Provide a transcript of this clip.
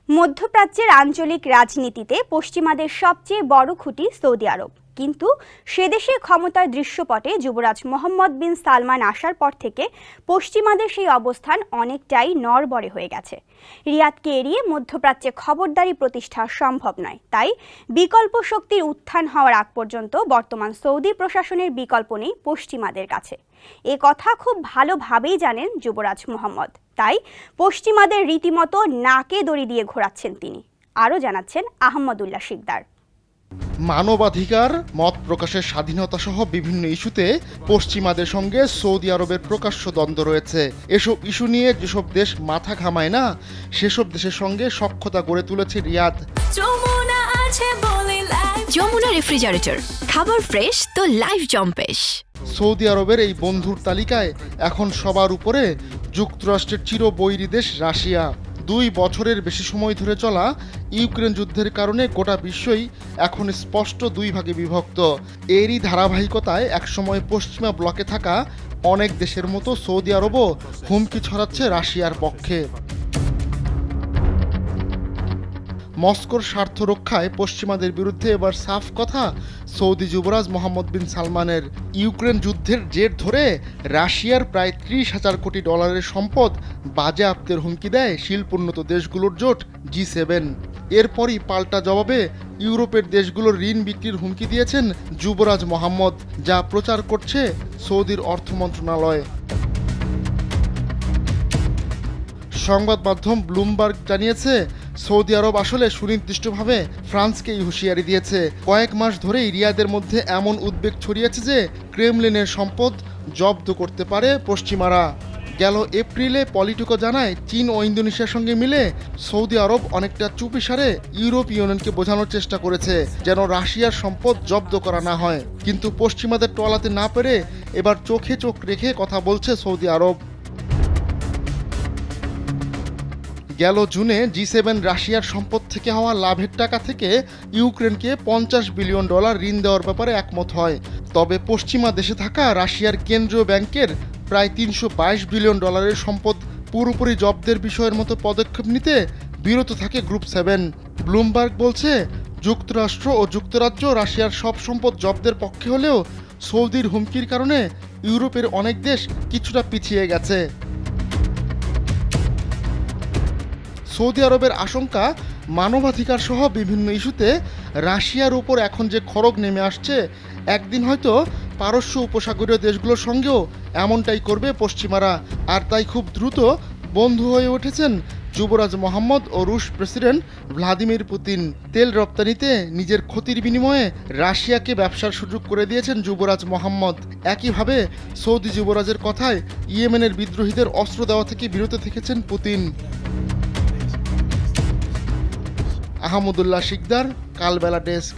মধ্যপ্রাচ্যের আঞ্চলিক রাজনীতিতে পশ্চিমাদের সবচেয়ে বড় খুঁটি সৌদি আরব, কিন্তু সেদেশে ক্ষমতার দৃশ্যপটে যুবরাজ মোহাম্মদ বিন সালমান আসার পর থেকে পশ্চিমাদের সেই অবস্থান অনেকটাই নড়বড়ে হয়ে গেছে। রিয়াদকে এড়িয়ে মধ্যপ্রাচ্যে খবরদারি প্রতিষ্ঠা সম্ভব নয়, তাই বিকল্প শক্তির উত্থান হওয়ার আগ পর্যন্ত বর্তমান সৌদি প্রশাসনের বিকল্প নেই পশ্চিমাদের কাছে। এ কথা খুব ভালোভাবেই জানেন যুবরাজ মোহাম্মদ, তাই পশ্চিমাদের রীতিমতো নাকে দড়ি দিয়ে ঘোরাচ্ছেন তিনি। আরও জানাচ্ছেন আহমদুল্লাহ শিকদার। মানবাধিকার, মত প্রকাশের স্বাধীনতা সহ বিভিন্ন ইস্যুতে পশ্চিমাদের সঙ্গে সৌদি আরবের প্রকাশ্য দ্বন্দ্ব রয়েছে। এসব ইস্যু নিয়ে যেসব দেশ মাথা ঘামায় না, সেসব দেশের সঙ্গে সখ্যতা গড়ে তুলেছে রিয়াদ। যমুনা রেফ্রিজারেটর, খাবার ফ্রেশ তো লাইফ জম্পেশ। সৌদি আরবের এই বন্ধুর তালিকায় এখন সবার উপরে যুক্তরাষ্ট্রের চিরবৈরী দেশ রাশিয়া। 2 বছরের বেশি সময় ধরে চলা ইউক্রেন যুদ্ধের কারণে গোটা বিশ্বই এখন স্পষ্ট 2 ভাগে বিভক্ত। এরই ধারাবাহিকতায় একসময় পশ্চিমা ব্লকে থাকা অনেক দেশের মতো সৌদি আরবও হুমকি ছড়াচ্ছে রাশিয়ার পক্ষে। মস্কোর স্বার্থ রক্ষায় পশ্চিমাদের বিরুদ্ধে এবার সাফ কথা সৌদি যুবরাজ মোহাম্মদ বিন সালমানের। ইউক্রেন যুদ্ধের জের ধরে রাশিয়ার প্রায় 30,000 কোটি ডলারের সম্পদ বাজেয়াপ্তের হুমকি দেয় শিল্পোন্নত দেশগুলোর জোট G7। এরপরই পাল্টা জবাবে ইউরোপের দেশগুলোর ঋণ বিক্রির হুমকি দিয়েছেন যুবরাজ মোহাম্মদ, যা প্রচার করছে সৌদির অর্থ মন্ত্রণালয়। সংবাদ মাধ্যম ব্লুমবার্গ জানিয়েছে, সৌদি আরব আসলে সুনির্দিষ্টভাবে ফ্রান্সকেই হুঁশিয়ারি দিয়েছে। কয়েক মাস ধরেই রিয়াদের মধ্যে এমন উদ্বেগ ছড়িয়েছে যে ক্রেমলিনের সম্পদ জব্দ করতে পারে পশ্চিমারা। গেল এপ্রিলে পলিটিকো জানায়, চীন ও ইন্দোনেশিয়ার সঙ্গে মিলে সৌদি আরব অনেকটা চুপিসারে ইউরোপীয় ইউনিয়নকে বোঝানোর চেষ্টা করেছে যেন রাশিয়ার সম্পদ জব্দ করা না হয়, কিন্তু পশ্চিমাদের টলাতে না পেরে এবার চোখে চোখ রেখে কথা বলছে সৌদি আরব। গেল জুনে G7 রাশিয়ার সম্পদ থেকে হওয়া লাভের টাকা থেকে ইউক্রেনকে $50 বিলিয়ন ঋণ দেওয়ার ব্যাপারে একমত হয়। তবে পশ্চিমা দেশে থাকা রাশিয়ার কেন্দ্রীয় ব্যাংকের প্রায় $322 বিলিয়ন সম্পদ পুরোপুরি জব্দের বিষয়ের মতো পদক্ষেপ নিতে বিরত থাকে গ্রুপ 7। ব্লুমবার্গ বলছে, যুক্তরাষ্ট্র ও যুক্তরাজ্য রাশিয়ার সব সম্পদ জব্দের পক্ষে হলেও সৌদির হুমকির কারণে ইউরোপের অনেক দেশ কিছুটা পিছিয়ে গেছে। সৌদি আরবের আশঙ্কা, মানবাধিকার সহ বিভিন্ন ইস্যুতে রাশিয়ার উপর এখন যে খড়গ নেমে আসছে, একদিন হয়তো পারস্য উপসাগরীয় দেশগুলোর সঙ্গেও এমনটাই করবে পশ্চিমারা। আর তাই খুব দ্রুত বন্ধু হয়ে উঠেছেন যুবরাজ মোহাম্মদ ও রুশ প্রেসিডেন্ট ভ্লাদিমির পুতিন। তেল রপ্তানিতে নিজের ক্ষতির বিনিময়ে রাশিয়াকে ব্যবসার সুযোগ করে দিয়েছেন যুবরাজ মোহাম্মদ। একইভাবে সৌদি যুবরাজের কথায় ইয়েমেনের বিদ্রোহীদের অস্ত্র দেওয়া থেকে বিরত থেকেছেন পুতিন। আহমদুল্লাহ শিকদার, কালবেলা ডেস্ক।